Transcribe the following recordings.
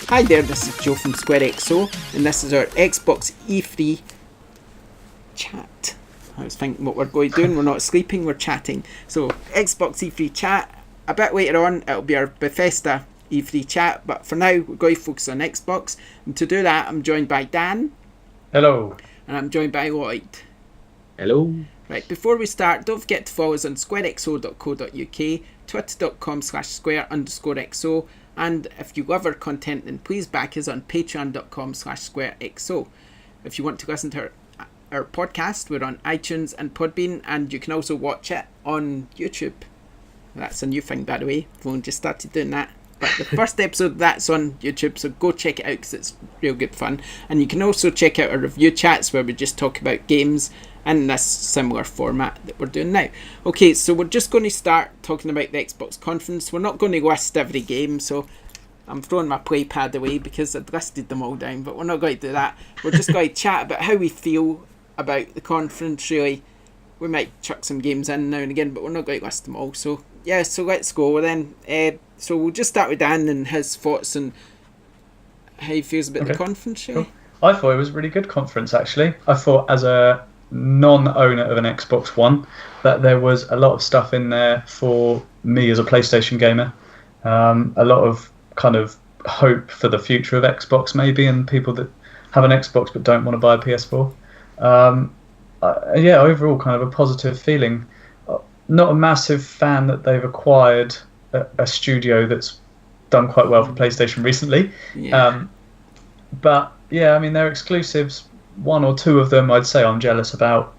Hi there, this is Joe from Square XO, and this is our Xbox E3 chat. I was thinking what we're going to do, and we're not sleeping, we're chatting. So, Xbox E3 chat. A bit later on, it'll be our Bethesda E3 chat, but for now, we're going to focus on Xbox. And to do that, I'm joined by Dan. Hello. And I'm joined by Lloyd. Hello. Right, before we start, don't forget to follow us on squarexo.co.uk, twitter.com/square_xo, and if you love our content, then please back us on patreon.com/squarexo. If you want to listen to our podcast, we're on iTunes and Podbean, and you can also watch it on YouTube. That's a new thing, by the way. We've only just started doing that. But the first episode, that's on YouTube, so go check it out because it's real good fun. And you can also check out our review chats where we just talk about games in this similar format that we're doing now. Okay, so we're just going to start talking about the Xbox conference. We're not going to list every game, so I'm throwing my play pad away because I'd listed them all down, but we're not going to do that. We're just going to chat about how we feel about the conference, really. We might chuck some games in now and again, but we're not going to list them all. So, yeah, so let's go then. So we'll just start with Dan and his thoughts and how he feels about the conference, really. Cool. I thought it was a really good conference, actually. I thought, as a non-owner of an Xbox One, that there was a lot of stuff in there for me as a PlayStation gamer. A lot of kind of hope for the future of Xbox, maybe, and people that have an Xbox but don't want to buy a PS4. Yeah, overall, kind of a positive feeling. Not a massive fan that they've acquired a studio that's done quite well for PlayStation recently. Yeah. But yeah, I mean, they're exclusives. One or two of them I'd say I'm jealous about.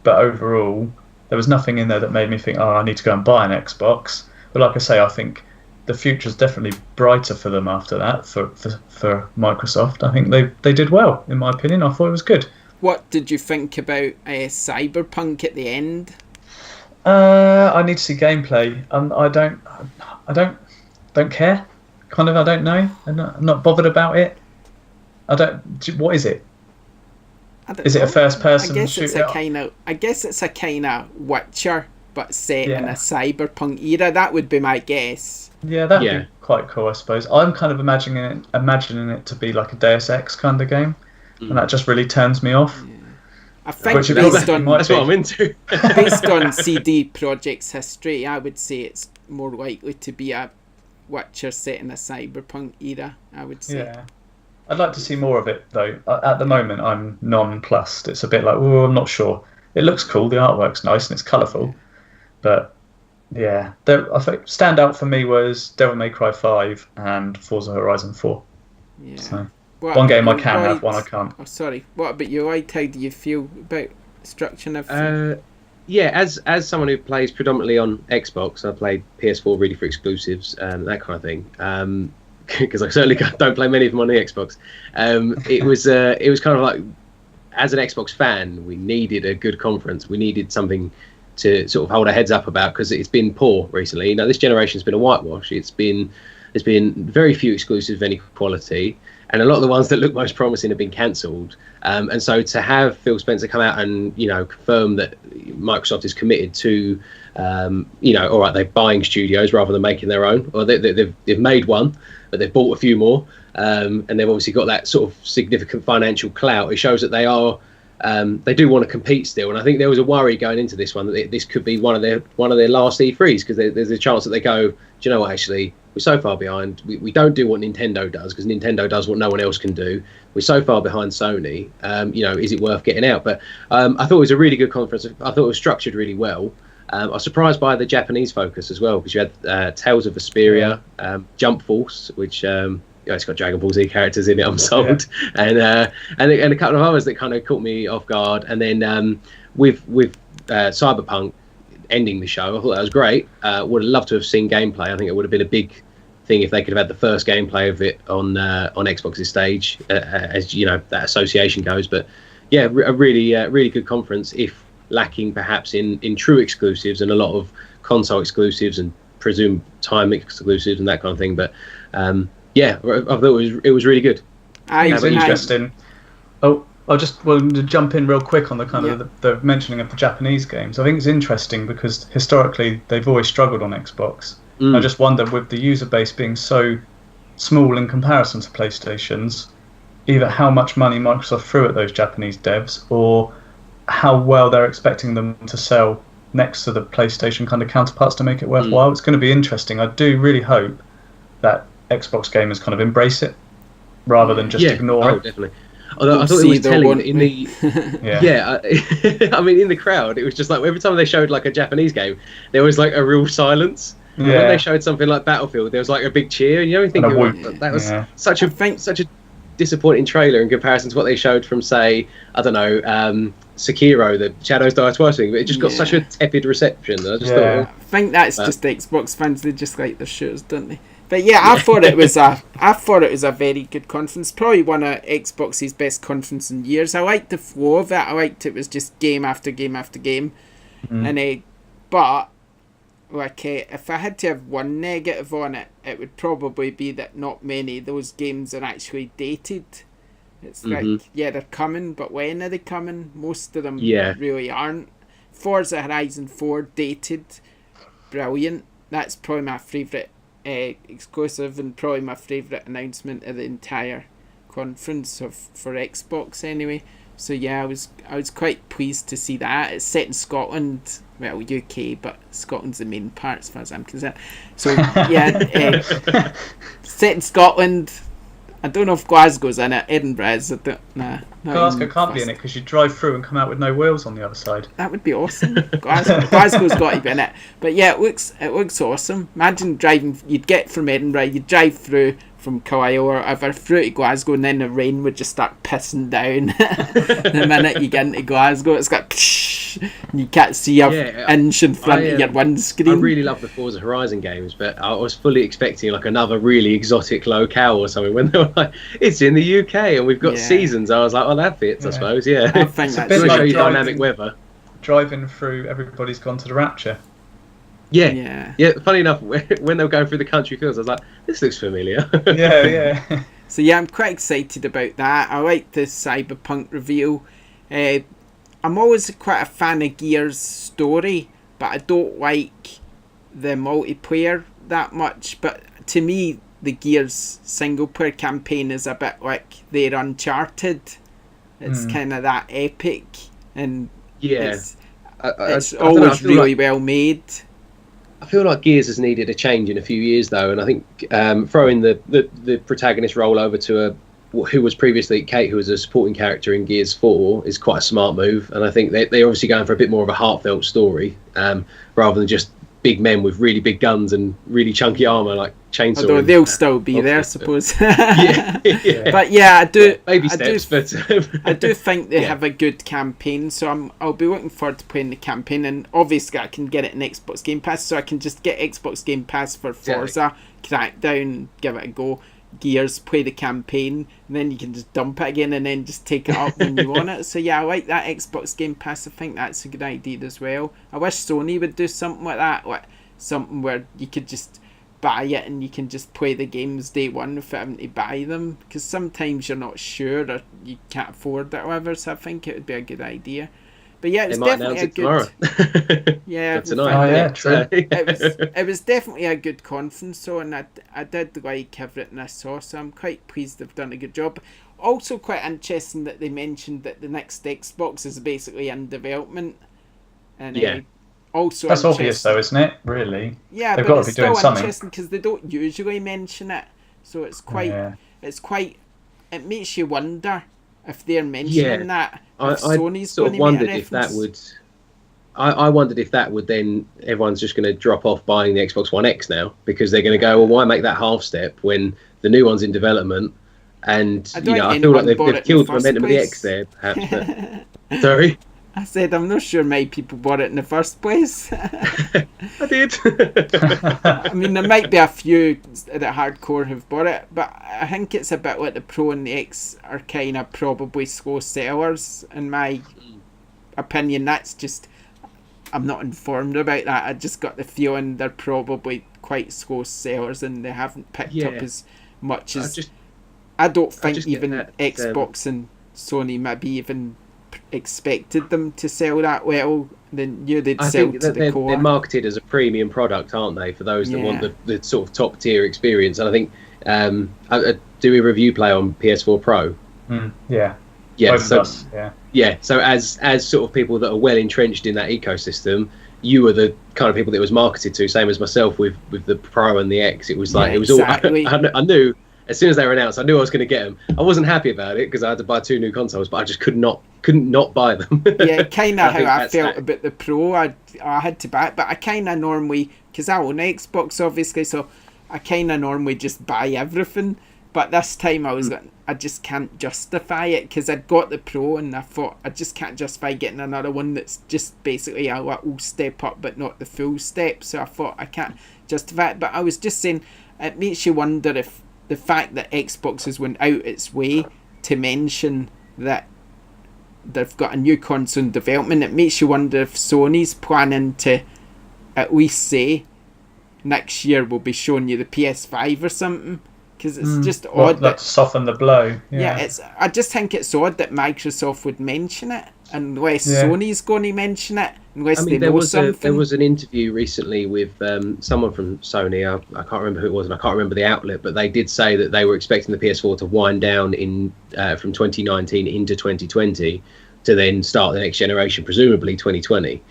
But overall, there was nothing in there that made me think, oh, I need to go and buy an Xbox. But like I say, I think the future's definitely brighter for them after that, for Microsoft. I think they did well, in my opinion. I thought it was good. What did you think about Cyberpunk at the end? I need to see gameplay. I don't care. Kind of, I don't know. I'm not bothered about it. What is it? Is it a first-person shooter? I guess it's a kind of Witcher, but set in a cyberpunk era. That would be my guess. Yeah, that'd be quite cool, I suppose. I'm kind of imagining it to be like a Deus Ex kind of game, and that just really turns me off. Yeah. I think that's what I'm into. Based on CD Projekt's history, I would say it's more likely to be a Witcher set in a cyberpunk era, I would say. Yeah. I'd like to see more of it, though. At the moment, I'm nonplussed. It's a bit like, oh, I'm not sure. It looks cool, the artwork's nice, and it's colourful. But, yeah. I think standout for me was Devil May Cry 5 and Forza Horizon 4. Yeah. So, one game I can have, one I can't. Oh, sorry. What about you, Lloyd? How do you feel about destruction of... Yeah, as someone who plays predominantly on Xbox, I played PS4 really for exclusives and that kind of thing. Because I certainly don't play many of them on the Xbox. It was kind of like, as an Xbox fan, we needed a good conference. We needed something to sort of hold our heads up about, because it's been poor recently. You know, this generation's been a whitewash. There's been very few exclusives of any quality, and a lot of the ones that look most promising have been cancelled. And so to have Phil Spencer come out and confirm that Microsoft is committed to, all right, they're buying studios rather than making their own, or they've made one, but they've bought a few more, and they've obviously got that sort of significant financial clout. It shows that they are, they do want to compete still. And I think there was a worry going into this one that this could be one of their last E3s, because there's a chance that they go, do you know what, actually, we're so far behind. We don't do what Nintendo does, because Nintendo does what no one else can do. We're so far behind Sony. Is it worth getting out? But I thought it was a really good conference. I thought it was structured really well. I was surprised by the Japanese focus as well, because you had Tales of Vesperia, Jump Force, which it's got Dragon Ball Z characters in it, I'm sold, and a couple of others that kind of caught me off guard. And then with Cyberpunk ending the show, I thought that was great. Would have loved to have seen gameplay. I think it would have been a big thing if they could have had the first gameplay of it on Xbox's stage, as you know, that association goes. But yeah, a really good conference, if lacking perhaps in true exclusives and a lot of console exclusives and presumed time exclusives and that kind of thing. But yeah, I thought it was really good. It's interesting. I'll just to jump in real quick on the kind of the mentioning of the Japanese games. I think it's interesting because historically they've always struggled on Xbox. I just wonder, with the user base being so small in comparison to PlayStation's, either how much money Microsoft threw at those Japanese devs or how well they're expecting them to sell next to the PlayStation kind of counterparts to make it worthwhile. It's going to be interesting. I do really hope that Xbox gamers kind of embrace it rather than just ignore it. Definitely. Although I thought it was telling in the I mean, in the crowd, it was just like every time they showed like a Japanese game, there was like a real silence. And when they showed something like Battlefield, there was like a big cheer. You know, that was such a disappointing trailer in comparison to what they showed from, say, I don't know, Sekiro, the Shadows Die Twice thing. But it just got such a tepid reception. I just thought, I think that's just Xbox fans. They just like their shows, don't they? But yeah, I thought it was a very good conference. Probably one of Xbox's best conferences in years. I liked the flow of it. I liked it was just game after game after game, and but like if I had to have one negative on it, it would probably be that not many of those games are actually dated. It's like they're coming, but when are they coming? Most of them really aren't. Forza Horizon 4 dated, brilliant. That's probably my favourite exclusive and probably my favourite announcement of the entire conference for Xbox anyway. So yeah, I was quite pleased to see that. It's set in Scotland, well, UK, but Scotland's the main part as far as I'm concerned. So yeah, set in Scotland. I don't know if Glasgow's in it. Edinburgh is. Glasgow can't be in it because you drive through and come out with no wheels on the other side. That would be awesome. Glasgow's got to be in it. But yeah, it looks awesome. Imagine driving. You'd get from Edinburgh, you'd drive through from Carlisle or whatever through to Glasgow, and then the rain would just start pissing down. The minute you get into Glasgow, it's got and you can't see an inch in front of your windscreen. I really love the Forza Horizon games, but I was fully expecting like another really exotic locale or something when they were like, it's in the UK and we've got seasons. I was like, well, that fits, I suppose. I think it's that's a bit like dynamic weather. Driving through Everybody's Gone to the Rapture. Yeah. Funny enough, when they were going through the country fields, I was like, this looks familiar. Yeah. So yeah, I'm quite excited about that. I like the Cyberpunk reveal. I'm always quite a fan of Gears' story, but I don't like the multiplayer that much. But to me, the Gears single player campaign is a bit like their Uncharted. It's kind of that epic, and it's always really well made. I feel like Gears has needed a change in a few years though, and I think throwing the protagonist role over to who was previously Kate, who was a supporting character in Gears 4, is quite a smart move. And I think they're obviously going for a bit more of a heartfelt story, rather than just big men with really big guns and really chunky armour like Chainsaw. Although they'll still be there, I suppose. Yeah. But yeah, I do. Baby steps, I do think they have a good campaign, so I'll be looking forward to playing the campaign. And obviously, I can get it in Xbox Game Pass, so I can just get Xbox Game Pass for Forza, Crackdown, give it a go. Gears, play the campaign, and then you can just dump it again and then just take it up when you want it. So yeah, I like that Xbox Game Pass. I think that's a good idea as well. I wish Sony would do something like that, like something where you could just buy it and you can just play the games day one without having to buy them, because sometimes you're not sure or you can't afford it or whatever. So I think it would be a good idea. But yeah, it was definitely a good. Yeah, true. It was definitely a good conference, so, and I did like everything I saw. So I'm quite pleased they've done a good job. Also, quite interesting that they mentioned that the next Xbox is basically in development. And also that's obvious though, isn't it? Really? Yeah, they've but got it's to be doing still something. Interesting because they don't usually mention it, so it's quite. It makes you wonder if they're mentioning that. Sony's sort of wondered if that would. I wondered if that would then everyone's just going to drop off buying the Xbox One X now, because they're going to go, well, why make that half step when the new one's in development? And I feel like they've killed the momentum of the X there, perhaps. But... Sorry. I said I'm not sure many people bought it in the first place. I did. I mean, there might be a few that hardcore who've bought it, but I think it's a bit like the Pro and the X are kind of probably slow sellers, in my opinion. That's just, I'm not informed about that. I just got the feeling they're probably quite slow sellers and they haven't picked up as much as... I don't think even Xbox and Sony maybe even expected them to sell that well. They knew they'd sell to the core. They're marketed as a premium product, aren't they, for those that want the sort of top tier experience. And I think Do we review play on PS4 Pro? Yeah. Yeah. Both So of us, yeah. yeah. So as sort of people that are well entrenched in that ecosystem, you were the kind of people that it was marketed to. Same as myself with the Pro and the X. It was like Yeah, it was exactly. all. I knew as soon as they were announced, I knew I was going to get them. I wasn't happy about it because I had to buy 2 new consoles, but I just couldn't not buy them. Yeah, kind of how think I that's felt that. about the Pro. I had to buy it, but I kind of normally, because I own Xbox obviously, so I kind of normally just buy everything. But this time I was like, I just can't justify it because I'd got the Pro and I thought I just can't justify getting another one that's just basically a little step up but not the full step. So I thought I can't justify it. But I was just saying, it makes you wonder if the fact that Xbox has went out its way to mention that they've got a new console in development, it makes you wonder if Sony's planning to at least say next year we'll be showing you the PS5 or something, because it's just odd that to soften the blow. Yeah. I just think it's odd that Microsoft would mention it unless Yeah. Sony's going to mention it, unless I they mean, there know was something. there was an interview recently with someone from Sony. I can't remember who it was, and I can't remember the outlet, but they did say that they were expecting the PS4 to wind down in from 2019 into 2020 to then start the next generation, presumably 2020.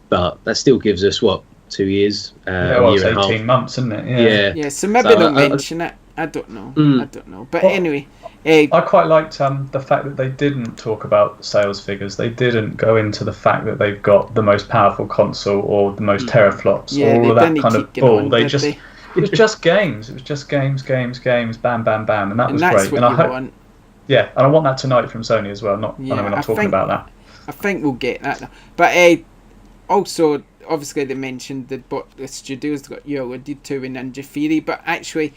But that still gives us 2 years, Well, a it's year and a 18 half. months, isn't it? Yeah. Yeah, so maybe So, they'll mention it. I don't know. I don't know. But Well, anyway, I quite liked the fact that they didn't talk about sales figures. They didn't go into the fact that they've got the most powerful console or the most teraflops yeah, or all they of that didn't kind keep of going bull. on, They did just they? it was just games. It was just games, bam, bam, bam, and that And was that's great. what And I you hope, want. yeah, and I want that tonight from Sony as well. Not, I Yeah, know we're not I talking think- about that. I think we'll get that now. But also, obviously, they mentioned that the studios got you alluded to in Ninja Theory, but actually,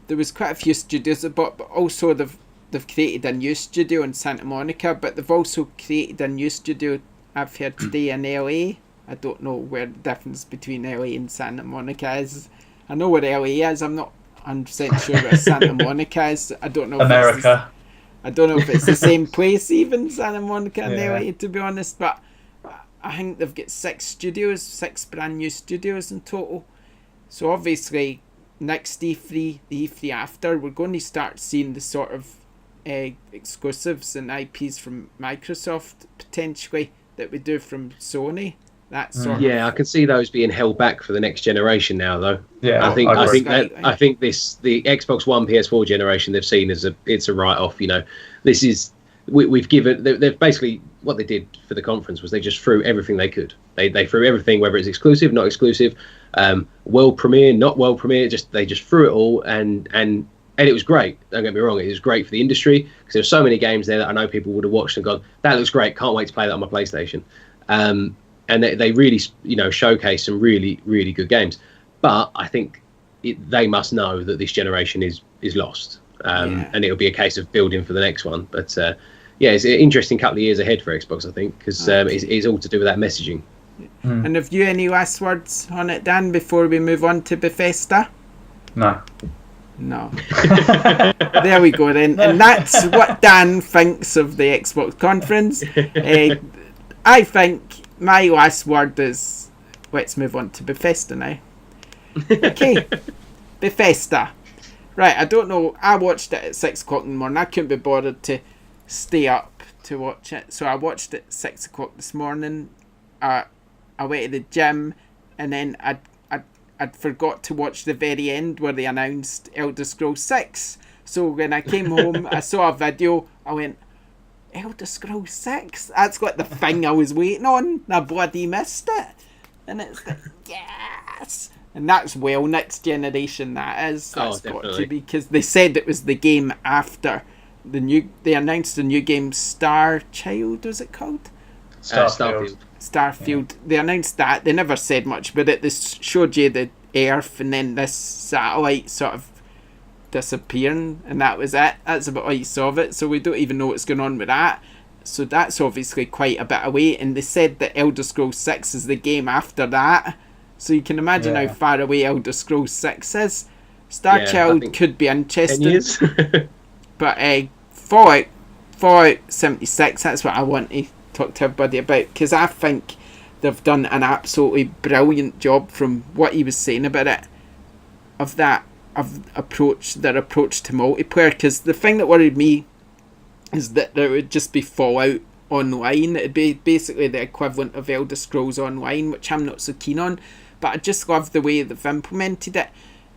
there was quite a few studios that bought, but also they've created a new studio in Santa Monica, but they've also created a new studio, I've heard today, in LA. I don't know where the difference between LA and Santa Monica is. I know where LA is, I'm not 100% sure where Santa Monica is. I don't know if America. I don't know if it's the same place, even Santa Monica and Yeah. LA, to be honest. But I think they've got 6 brand new studios in total. So obviously, next E3, the E3 after, we're going to start seeing the sort of exclusives and IPs from Microsoft potentially that we do from Sony. That sort of, Yeah, I can see those being held back for the next generation now, though. Yeah, I think I I agree. think the Xbox One PS4 generation they've seen as it's a write off. This is we've given they've basically what they did for the conference was they just threw everything they could. They threw everything, whether it's exclusive, not exclusive, world premiere, not world premiere. They just threw it all and it was great. Don't get me wrong, it was great for the industry because there were so many games there that I know people would have watched and gone, that looks great, can't wait to play that on my PlayStation. And they really, showcase some really, really good games. But I think they must know that this generation is lost, and it'll be a case of building for the next one. But it's an interesting couple of years ahead for Xbox, I think, because it's all to do with that messaging. And have you any last words on it, Dan, before we move on to Bethesda? No. No. There we go then. And that's what Dan thinks of the Xbox conference. I think my last word is, let's move on to Bethesda now. Okay. Bethesda. Right, I don't know. I watched it at 6 o'clock in the morning. I couldn't be bothered to stay up to watch it. So I watched it at 6 o'clock this morning. I went to the gym, and then I'd forgot to watch the very end where they announced Elder Scrolls 6. So when I came home, I saw a video. I went, Elder Scrolls 6? That's like the thing I was waiting on. And I bloody missed it. And it's like, yes! And that's next generation that is. That's got to be, because they said it was the game after they announced the new game Starchild, was it called? Starfield. Starfield. They announced that. They never said much about it. They showed you the Earth and then this satellite sort of disappearing, and that was it. That's about all you saw of it. So we don't even know what's going on with that. So that's obviously quite a bit away. And they said that Elder Scrolls 6 is the game after that. So you can imagine how far away Elder Scrolls 6 is. Starchild could be 10 interesting. years. But Fallout 76, that's what I want to talk to everybody about, because I think they've done an absolutely brilliant job from what he was saying about it, of that their approach to multiplayer, because the thing that worried me is that there would just be Fallout Online. It'd be basically the equivalent of Elder Scrolls Online, which I'm not so keen on, but I just love the way they've implemented it.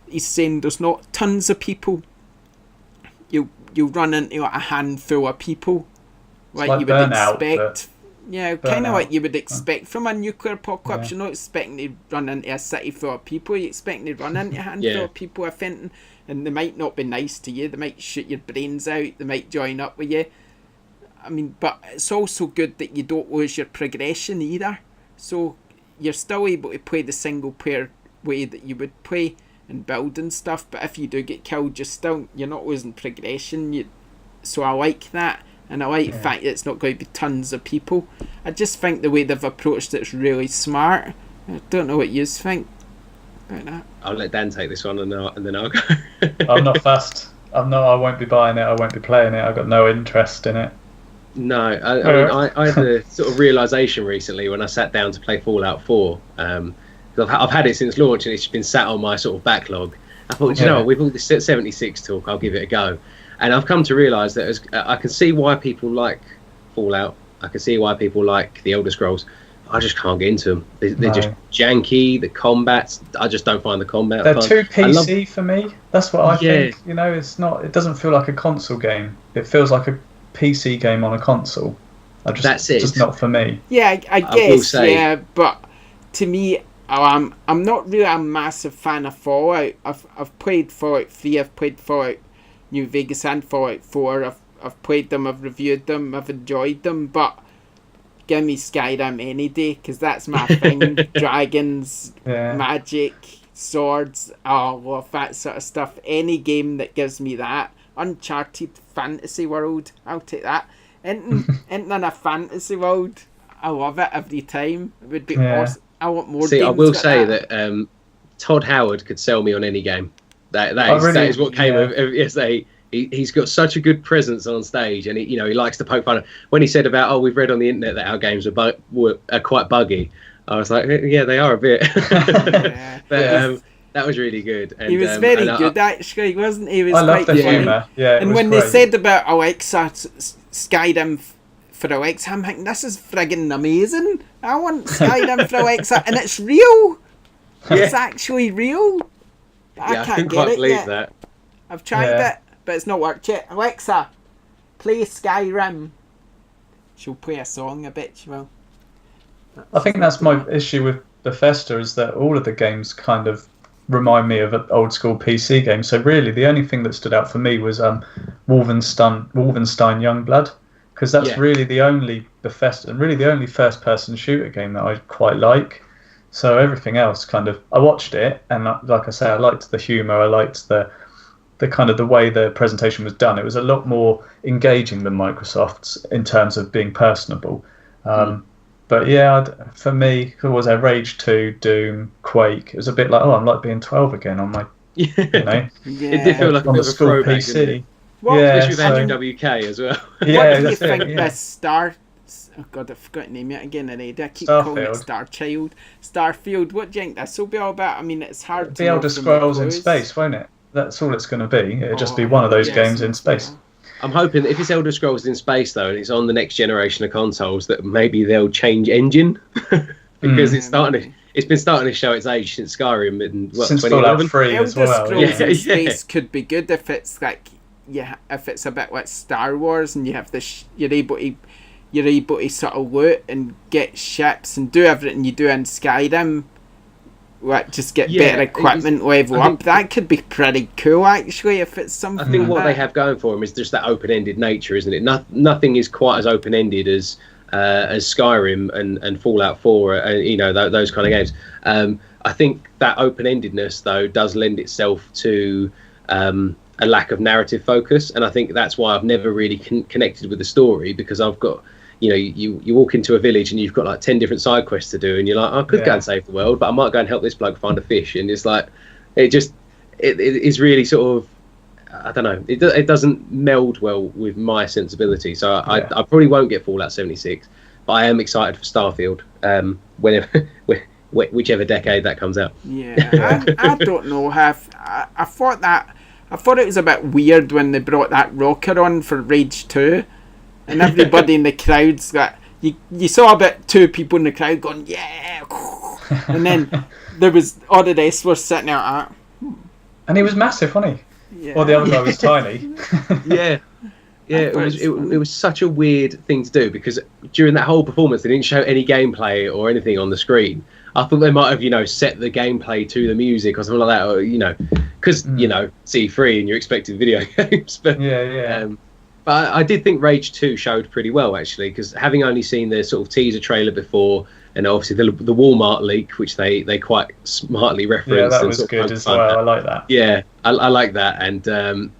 He's saying there's not tons of people. You'll run into like a handful of people, like you would Burnout, expect. Yeah, kind of like you would expect from a nuclear apocalypse. You're not expecting to run into a city full of people. You're expecting to run into a handful of people, I think, and they might not be nice to you. They might shoot your brains out. They might join up with you. I mean, but it's also good that you don't lose your progression either. So you're still able to play the single player way that you would play and build and stuff. But if you do get killed, you're not losing progression. So I like that. And I like the fact that it's not going to be tons of people. I just think the way they've approached it's really smart. I don't know what you think about that. I'll let Dan take this one and then I'll go. I'm not fast. I won't be buying it. I won't be playing it. I've got no interest in it. No, I had a sort of realisation recently when I sat down to play Fallout 4. I've had it since launch and it's been sat on my sort of backlog. I thought, you know what, with all this 76 talk, I'll give it a go. And I've come to realise that I can see why people like Fallout. I can see why people like the Elder Scrolls. I just can't get into them. They're just janky. The combats, I just don't find the combat. They're too PC for me. That's what I think. You know, it's not. It doesn't feel like a console game. It feels like a PC game on a console. That's it. Just not for me. Yeah, I guess. Yeah, but to me, I'm not really a massive fan of Fallout. I've played Fallout 3. I've played Fallout New Vegas and Fallout 4. I've played them. I've reviewed them. I've enjoyed them. But give me Skyrim any day, because that's my thing. Dragons, magic, swords. I love that sort of stuff. Any game that gives me that. Uncharted fantasy world, I'll take that. Entering in a fantasy world, I love it every time. It would be awesome. I want more. See, I will say that Todd Howard could sell me on any game. That is what came of yesterday. He's got such a good presence on stage, and he likes to poke fun. When he said about we've read on the internet that our games are quite buggy, I was like, yeah, they are a bit. But that was really good. And, he was very good, actually, wasn't he? I love the humour. Yeah, and when they said about Alexa, Skyrim for Alexa, I'm thinking, this is friggin' amazing. I want Skyrim for Alexa, and it's real. It's actually real. I can't quite get it believe yet. that. I've tried it, but it's not worked yet. Alexa, play Skyrim. She'll play a song, I bet she will. I think that's my issue with Bethesda, is that all of the games kind of remind me of an old school PC game. So really the only thing that stood out for me was Wolfenstein Youngblood, because that's really the only Bethesda and really the only first person shooter game that I quite like. So everything else I watched it, and like I say, I liked the humour, I liked the kind of the way the presentation was done. It was a lot more engaging than Microsoft's in terms of being personable. But yeah, for me, who was there? Rage 2, Doom, Quake. It was a bit like, I'm like being 12 again on my, It did feel like a bit of a throwback, PC. Especially with WK as well. What do you think this Star... Oh God, I forgot to name it again already. I keep calling it Starfield. What do you think this will be all about? I mean, it's hard to... It'll be Elder Scrolls in space, won't it? That's all it's going to be. It'll just be one of those games in space. I'm hoping that if it's Elder Scrolls in space, though, and it's on the next generation of consoles, that maybe they'll change engine. Because it's been starting to show its age since Skyrim and since Fallout 3 as well. Elder Scrolls in space could be good if it's like, if it's a bit like Star Wars and you have this, you're able to sort of loot and get ships and do everything you do in Skyrim. Like, just get better equipment, level up. That could be pretty cool, actually, if it's something. I think what they have going for them is just that open-ended nature, isn't it? Nothing is quite as open-ended as Skyrim and Fallout 4, those kind of games. I think that open-endedness, though, does lend itself to a lack of narrative focus, and I think that's why I've never really connected with the story, because I've got. You walk into a village and you've got like 10 different side quests to do, and you're like, I could go and save the world, but I might go and help this bloke find a fish. And it's like, it is really sort of, I don't know, it doesn't meld well with my sensibility. So I probably won't get Fallout 76, but I am excited for Starfield. Whenever whichever decade that comes out. Yeah, I don't know. I thought it was a bit weird when they brought that rocker on for Rage 2, and everybody in the crowd's got you saw about 2 people in the crowd going yeah, and then there was all the rest were sitting out. And he was massive, wasn't he? Yeah. Or the other guy was tiny. Yeah. Yeah, it was such a weird thing to do, because during that whole performance they didn't show any gameplay or anything on the screen. I thought they might have, set the gameplay to the music or something like that, or because C3 and you're expecting video games. But but I did think Rage 2 showed pretty well, actually, because having only seen the sort of teaser trailer before, and obviously the Walmart leak, which they quite smartly referenced. Yeah, that was good as well. I like that. Yeah, I like that, and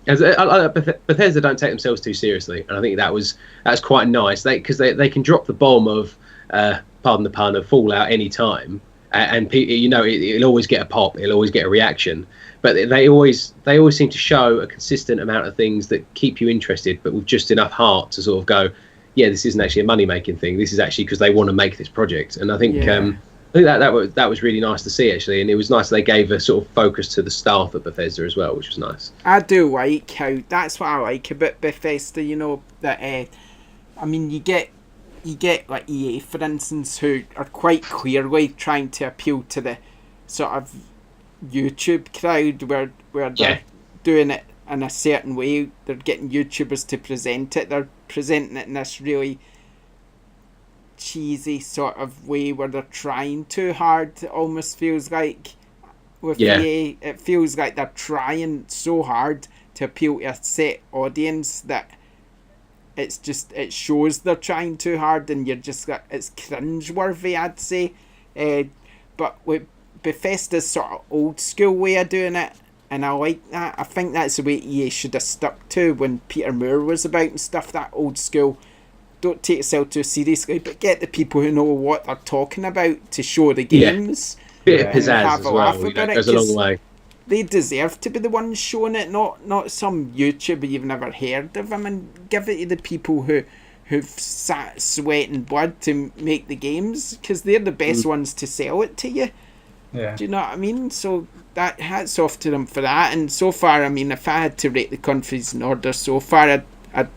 Bethesda don't take themselves too seriously, and I think that's quite nice. Because they can drop the bomb of pardon the pun, of Fallout any time, and it'll always get a pop, it'll always get a reaction. But they always seem to show a consistent amount of things that keep you interested, but with just enough heart to sort of go, yeah, this isn't actually a money making thing. This is actually because they want to make this project, and I think that was really nice to see, actually, and it was nice they gave a sort of focus to the staff at Bethesda as well, which was nice. I do like how that's what I like about Bethesda. That you get like EA, for instance, who are quite clearly trying to appeal to the sort of YouTube crowd where they're doing it in a certain way. They're getting YouTubers to present it. They're presenting it in this really cheesy sort of way where they're trying too hard. It almost feels like with EA, it feels like they're trying so hard to appeal to a set audience that it shows they're trying too hard, and you're just like, it's cringeworthy, I'd say. But with Bethesda's sort of old school way of doing it, and I like that. I think that's the way EA should have stuck to when Peter Moore was about and stuff. That old school, don't take yourself too seriously, but get the people who know what they're talking about to show the games. Bit of pizzazz as well. It goes a long way. They deserve to be the ones showing it, not some YouTuber you've never heard of. I mean, give it to the people who've sat sweat and blood to make the games, because they're the best ones to sell it to you. Yeah. Do you know what I mean? So that hats off to them for that. And so far, I mean, if I had to rate the countries in order so far, I'd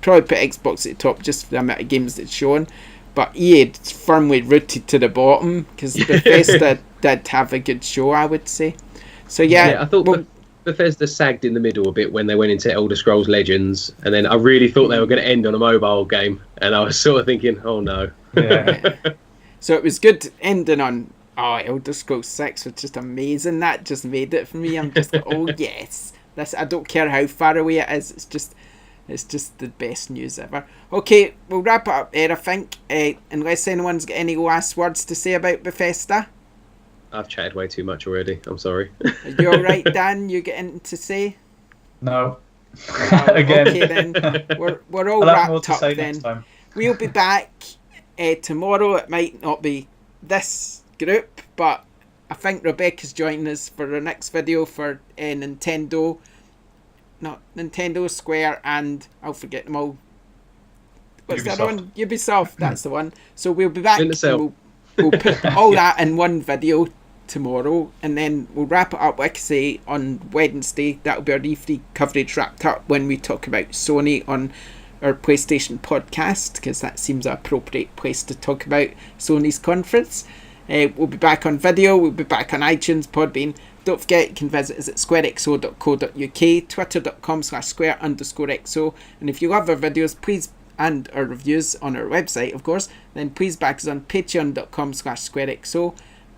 probably put Xbox at the top just for the amount of games it's shown. But EA firmly rooted to the bottom, because Bethesda did have a good show, I would say. So yeah, I thought Bethesda sagged in the middle a bit when they went into Elder Scrolls Legends, and then I really thought they were going to end on a mobile game, and I was sort of thinking, oh no. Yeah. So it was good ending on Elder Scrolls 6 was just amazing. That just made it for me. I'm just like, oh yes, I don't care how far away it is. It's just the best news ever. Okay, we'll wrap it up there, I think. Unless anyone's got any last words to say about Bethesda. I've chatted way too much already. I'm sorry. Are you all right, Dan? You got anything to say? No. Again. Okay then. We're all wrapped up then. Next time. We'll be back tomorrow. It might not be this group, but I think Rebecca's joining us for our next video for Nintendo, Square, and I'll forget them all. What's Ubisoft. that one? Ubisoft. That's the one. So we'll be back. We'll put all that in one video tomorrow, and then we'll wrap it up, like I say, on Wednesday. That'll be our E3 coverage wrapped up when we talk about Sony on our PlayStation podcast, because that seems an appropriate place to talk about Sony's conference. We'll be back on video. We'll be back on iTunes, Podbean. Don't forget, you can visit us at squarexo.co.uk, twitter.com/square_exo. And if you love our videos, please, and our reviews on our website, of course, then please back us on patreon.com/squarexo.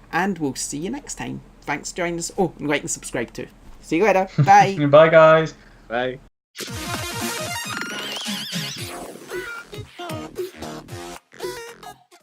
And we'll see you next time. Thanks for joining us. Oh, and like and subscribe too. See you later. Bye. Bye, guys. Bye.